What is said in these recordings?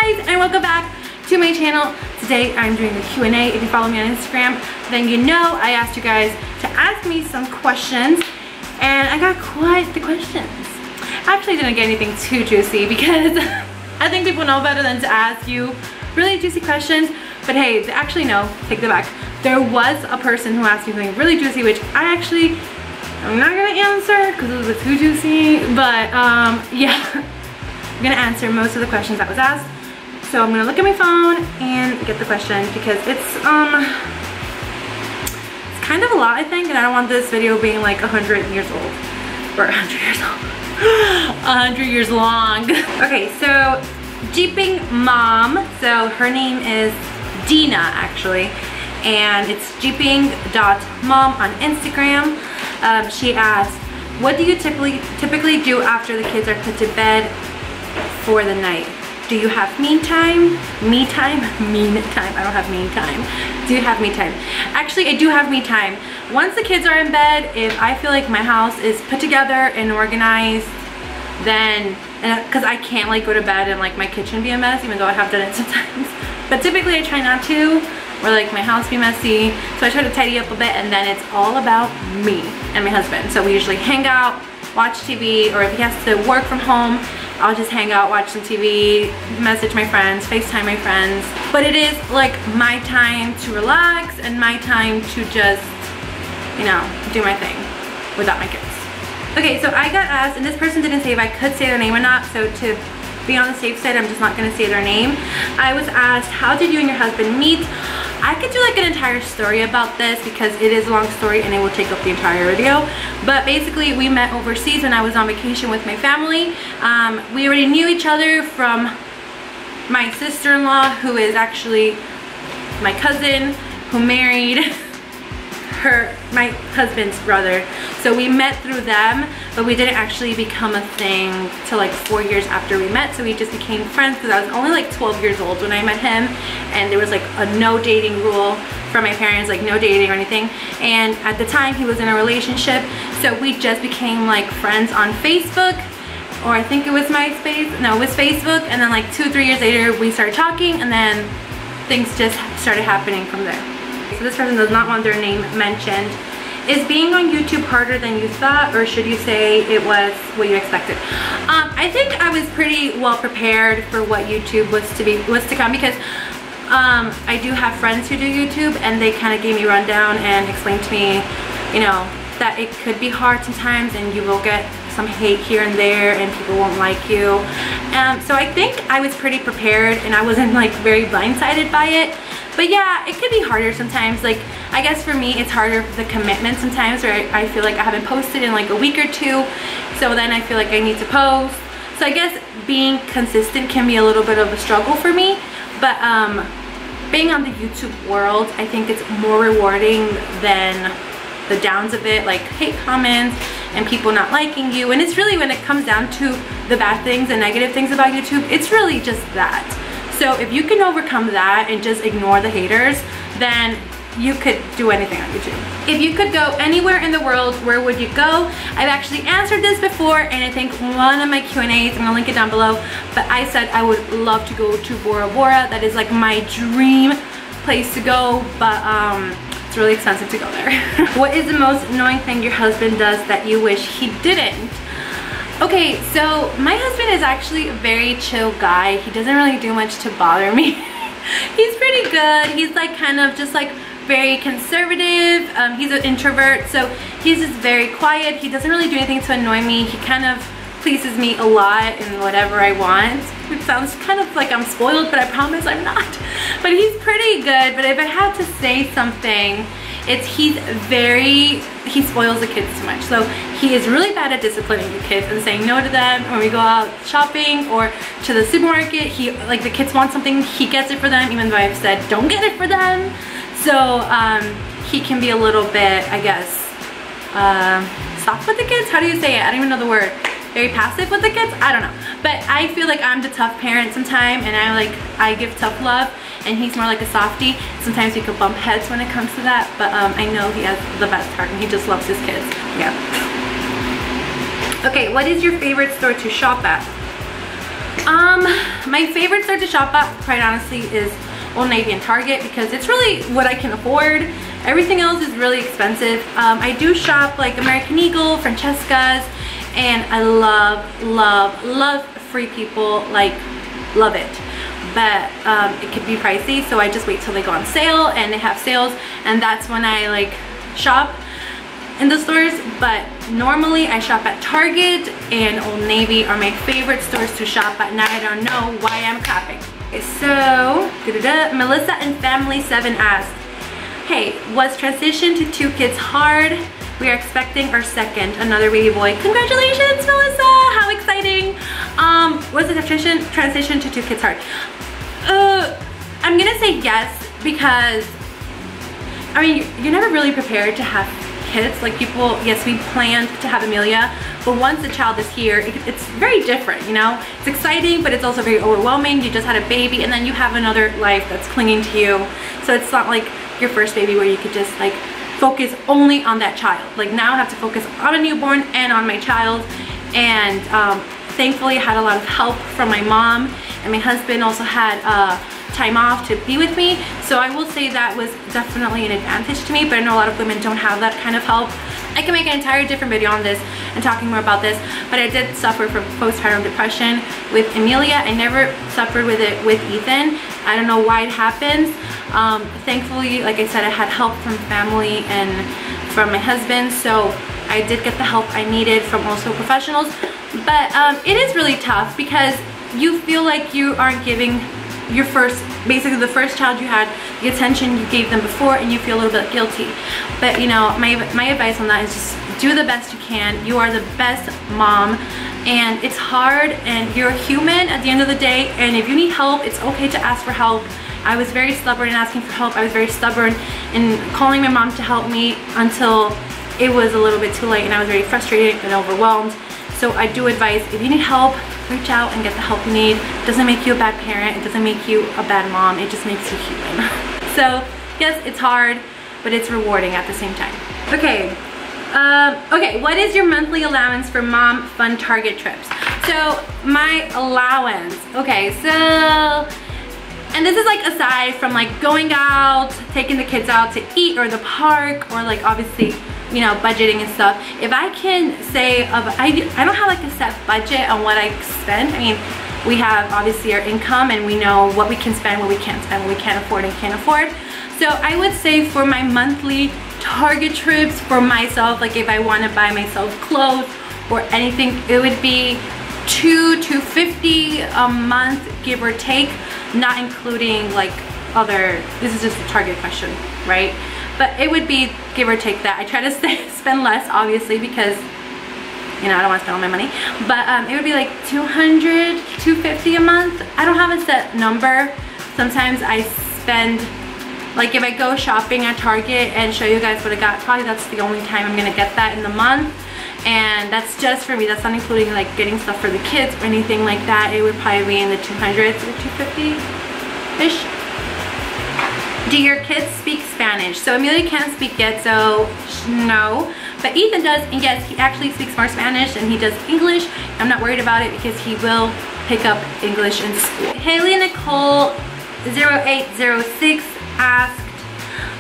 guys, and welcome back to my channel. Today I'm doing the Q&A. If you follow me on Instagram, then you know I asked you guys to ask me some questions, and I got quite the questions. I actually didn't get anything too juicy because I think people know better than to ask you really juicy questions. But hey, actually no, take that back. There was a person who asked me something really juicy, which I'm not gonna answer because it was too juicy, but yeah, I'm gonna answer most of the questions that was asked. So I'm gonna look at my phone and get the question because it's kind of a lot, I think, and I don't want this video being like 100 years old or 100 years old. 100 years long. Okay, so Jeeping Mom, so her name is Dina actually, and it's jeeping.mom on Instagram. She asked, what do you typically do after the kids are put to bed for the night? Do you have me time? Me time? Mean time. I don't have me time. Do you have me time? Actually, I do have me time. Once the kids are in bed, if I feel like my house is put together and organized, then, because I can't like go to bed and like my kitchen be a mess, even though I have done it sometimes. But typically I try not to, or like my house be messy. So I try to tidy up a bit, and then it's all about me and my husband. So we usually hang out, watch TV, or if he has to work from home, I'll just hang out, watch some TV, message my friends, FaceTime my friends. But it is like my time to relax and my time to just, you know, do my thing without my kids. Okay, so I got asked, and this person didn't say if I could say their name or not, so to be on the safe side, I'm just not gonna say their name. I was asked, how did you and your husband meet? I could do like an entire story about this because it is a long story and it will take up the entire video. But basically, we met overseas when I was on vacation with my family. We already knew each other from my sister-in-law, who is actually my cousin, who married my husband's brother. So we met through them, but we didn't actually become a thing till like 4 years after we met. So we just became friends because I was only like 12 years old when I met him, and there was like a no dating rule from my parents, like no dating or anything. And at the time he was in a relationship, so we just became like friends on Facebook, or I think it was MySpace. No, it was Facebook. And then like 2 or 3 years later we started talking, and then things just started happening from there. So this person does not want their name mentioned. Is being on YouTube harder than you thought, or should you say it was what you expected? I think I was pretty well prepared for what YouTube was to come, because I do have friends who do YouTube, and they kind of gave me a rundown and explained to me, you know, that it could be hard sometimes and you will get some hate here and there and people won't like you. So I think I was pretty prepared and I wasn't like very blindsided by it. But yeah, it could be harder sometimes. Like, I guess for me, it's harder for the commitment sometimes, where I feel like I haven't posted in like a week or two. So then I feel like I need to post. So I guess being consistent can be a little bit of a struggle for me. But being on the YouTube world, I think it's more rewarding than the downs of it, like hate comments and people not liking you. And it's really, when it comes down to the bad things and negative things about YouTube, it's really just that. So if you can overcome that and just ignore the haters, then you could do anything on YouTube. If you could go anywhere in the world, where would you go? I've actually answered this before, and I think one of my Q&As, I'm gonna link it down below, but I said I would love to go to Bora Bora. That is like my dream place to go, but it's really expensive to go there. What is the most annoying thing your husband does that you wish he didn't? Okay, so my husband is actually a very chill guy. He doesn't really do much to bother me. He's pretty good. He's like kind of just like very conservative. He's an introvert, so he's just very quiet. He doesn't really do anything to annoy me. He kind of pleases me a lot in whatever I want, which sounds kind of like I'm spoiled, but I promise I'm not. But he's pretty good. But if I had to say something, he spoils the kids too much. So he is really bad at disciplining the kids and saying no to them when we go out shopping or to the supermarket. Like the kids want something, he gets it for them, even though I've said don't get it for them. So he can be a little bit, I guess, soft with the kids. How do you say it? I don't even know the word. Very passive with the kids? I don't know. But I feel like I'm the tough parent sometimes, and I give tough love, and he's more like a softie. Sometimes we could bump heads when it comes to that, but I know he has the best heart and he just loves his kids. Yeah. Okay, what is your favorite store to shop at? My favorite store to shop at, quite honestly, is Old Navy and Target, because it's really what I can afford. Everything else is really expensive. I do shop like American Eagle, Francesca's, and I love Free People, like love it. But it could be pricey, so I just wait till they go on sale, and they have sales, and that's when I like shop in the stores. But normally I shop at Target, and Old Navy are my favorite stores to shop at. Now I don't know why I'm clapping. Okay, so Melissa and Family 7 asked, hey, was transition to 2 kids hard? We are expecting our second, another baby boy. Congratulations, Melissa! How exciting! Was the transition to 2 kids hard? I'm gonna say yes, because I mean, you're never really prepared to have kids. Like, people, yes, we planned to have Amelia, but once the child is here, it's very different, you know? It's exciting, but it's also very overwhelming. You just had a baby, and then you have another life that's clinging to you. So it's not like your first baby where you could just like focus only on that child. Like, now I have to focus on a newborn and on my child. And thankfully I had a lot of help from my mom, and my husband also had time off to be with me. So I will say that was definitely an advantage to me, but I know a lot of women don't have that kind of help. I can make an entire different video on this and talking more about this, but I did suffer from postpartum depression with Amelia. I never suffered with it with Ethan. I don't know why it happens. Thankfully, like I said, I had help from family and from my husband, so I did get the help I needed from also professionals. But it is really tough, because you feel like you aren't giving your basically the first child you had the attention you gave them before, and you feel a little bit guilty. But you know, my advice on that is just do the best you can. You are the best mom, and it's hard, and you're human at the end of the day, and if you need help, it's okay to ask for help. I was very stubborn in asking for help. I was very stubborn in calling my mom to help me until it was a little bit too late, and I was very frustrated and overwhelmed. So I do advise, if you need help, reach out and get the help you need. It doesn't make you a bad parent. It doesn't make you a bad mom. It just makes you human. So yes, it's hard, but it's rewarding at the same time. Okay, okay, what is your monthly allowance for mom fun Target trips? So my allowance, okay, so, and this is like aside from like going out, taking the kids out to eat or the park, or like obviously, you know, budgeting and stuff. If I can say, I don't have like a set budget on what I spend. I mean, we have obviously our income, and we know what we can spend, what we can't spend, what we can't afford and can't afford. So I would say for my monthly Target trips for myself, like if I want to buy myself clothes or anything, it would be $250 a month, give or take, not including like other, this is just a Target question, right? But it would be give or take that. I try to spend less, obviously, because, you know, I don't want to spend all my money. But it would be like $200, $250 a month. I don't have a set number. Sometimes I spend, like if I go shopping at Target and show you guys what I got, probably that's the only time I'm gonna get that in the month. And that's just for me. That's not including like getting stuff for the kids or anything like that. It would probably be in the 200s or 250-ish. Do your kids speak Spanish? So Amelia can't speak yet, so no. But Ethan does, and yes, he actually speaks more Spanish than he does English. I'm not worried about it because he will pick up English in school. Haley Nicole 0806 asked,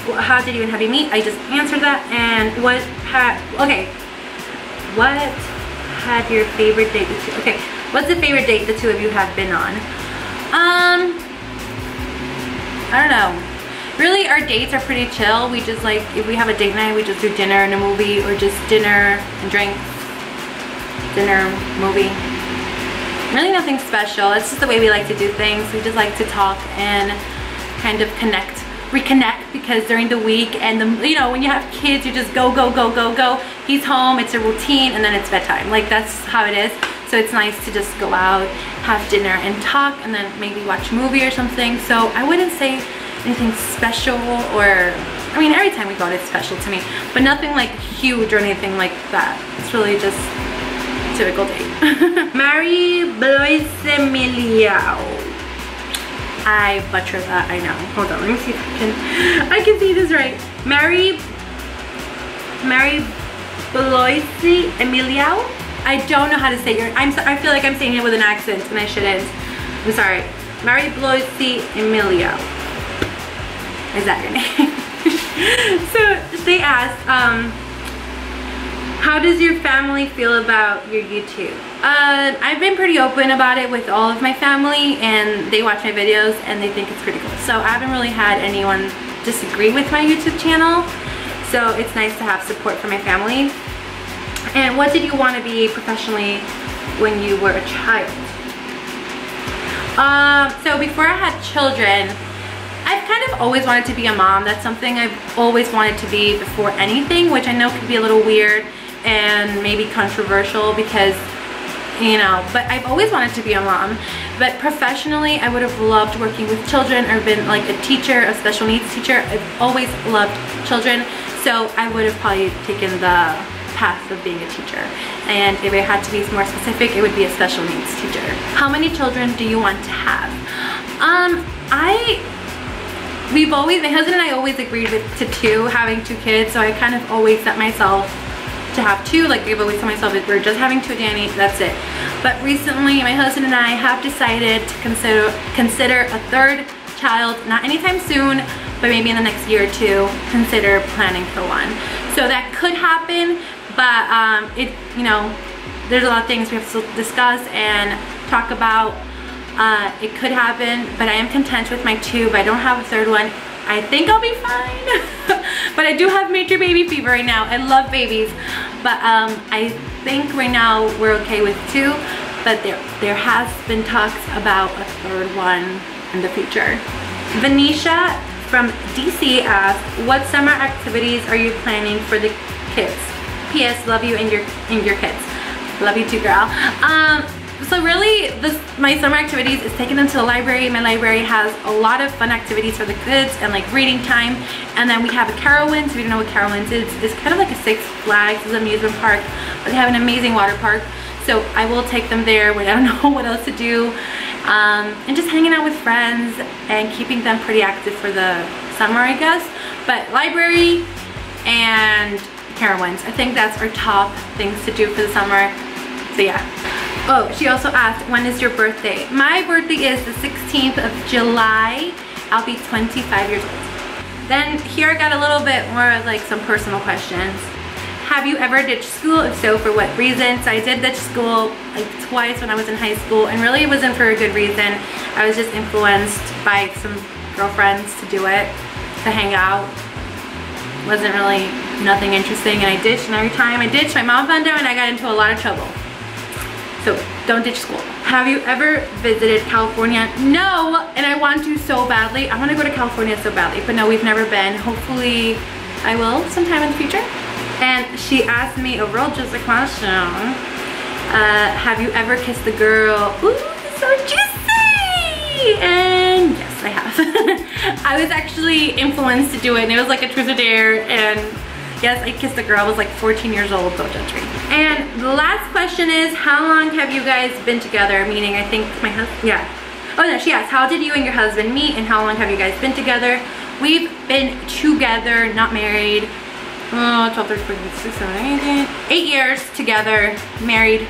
well, how did you and hubby meet? I just answered that. And what had your favorite date the two? Okay, what's the favorite date the two of you have been on? I don't know. Really, our dates are pretty chill. We just like, if we have a date night, we just do dinner and a movie, or just dinner and drinks, dinner, movie. Really nothing special. It's just the way we like to do things. We just like to talk and kind of reconnect, because during the week and the, you know, when you have kids, you just go. He's home, it's a routine, and then it's bedtime. Like, that's how it is. So it's nice to just go out, have dinner and talk, and then maybe watch a movie or something. So I wouldn't say anything special, or, I mean, every time we go out it's special to me, but nothing like huge or anything like that. It's really just a typical date. Mary Blois Emiliao. I butchered that, I know. Hold on, let me see if I can see this right. Mary Blois Emiliao. I don't know how to say your, I feel like I'm saying it with an accent and I shouldn't. I'm sorry. Mary Bloisi Emilio. Is that your name? So they asked, how does your family feel about your YouTube? I've been pretty open about it with all of my family, and they watch my videos and they think it's pretty cool. So I haven't really had anyone disagree with my YouTube channel. So it's nice to have support from my family. And what did you want to be professionally when you were a child? So before I had children, I've kind of always wanted to be a mom. That's something I've always wanted to be before anything, which I know could be a little weird and maybe controversial because, you know, but I've always wanted to be a mom. But professionally, I would have loved working with children or been like a teacher, a special needs teacher. I've always loved children, so I would have probably taken the path of being a teacher. And if it had to be more specific, it would be a special needs teacher. How many children do you want to have? My husband and I always agreed to having 2 kids, so I kind of always set myself to have 2. Like I've always told myself if we're just having 2 Danny, that's it. But recently my husband and I have decided to consider a 3rd child, not anytime soon, but maybe in the next year or 2, consider planning for one. So that could happen, but you know, there's a lot of things we have to discuss and talk about. It could happen, but I am content with my 2, but I don't have a 3rd one. I think I'll be fine. But I do have major baby fever right now. I love babies, but I think right now we're okay with 2, but there has been talks about a 3rd one in the future. Venetia from DC asked, what summer activities are you planning for the kids? P.S. Love you and your kids. Love you too, girl. So really, my summer activities is taking them to the library. My library has a lot of fun activities for the kids and like reading time. And then we have a Carowinds. If you don't know what Carowinds is, it's kind of like a Six Flags, it's an amusement park, but they have an amazing water park. So I will take them there when I don't know what else to do. And just hanging out with friends and keeping them pretty active for the summer, I guess. But library and Carowinds, I think that's our top things to do for the summer. So yeah. Oh, she also asked, when is your birthday? My birthday is the 16th of July. I'll be 25 years old. Then here I got a little bit more like some personal questions. Have you ever ditched school? If so, for what reason? So I did ditch school like twice when I was in high school, and really it wasn't for a good reason. I was just influenced by some girlfriends to do it, to hang out. Wasn't really nothing interesting, and I ditched, and every time I ditched, my mom found out and I got into a lot of trouble. So don't ditch school. Have you ever visited California? No, and I want to so badly. I want to go to California so badly, but no, we've never been. Hopefully I will sometime in the future. And she asked me a real juicy question. Have you ever kissed a girl? Ooh, so juicy! And yes, I have. I was actually influenced to do it, and it was like a truth or dare, and yes, I kissed a girl. I was like 14 years old, don't judge me. And the last question is, how long have you guys been together? Meaning, I think my husband, yeah. Oh no, she asked, how did you and your husband meet and how long have you guys been together? We've been together, not married, 12, 13, 14, 16, 17, 8 years together, married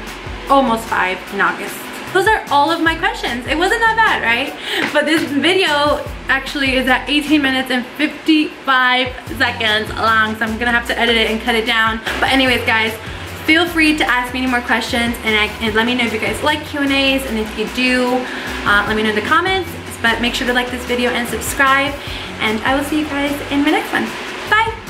almost 5 in August. Those are all of my questions. It wasn't that bad, right? But this video actually is at 18 minutes and 55 seconds long, so I'm gonna have to edit it and cut it down. But anyways, guys, feel free to ask me any more questions, and let me know if you guys like Q&As, and if you do, let me know in the comments. But make sure to like this video and subscribe, and I will see you guys in my next one. Bye!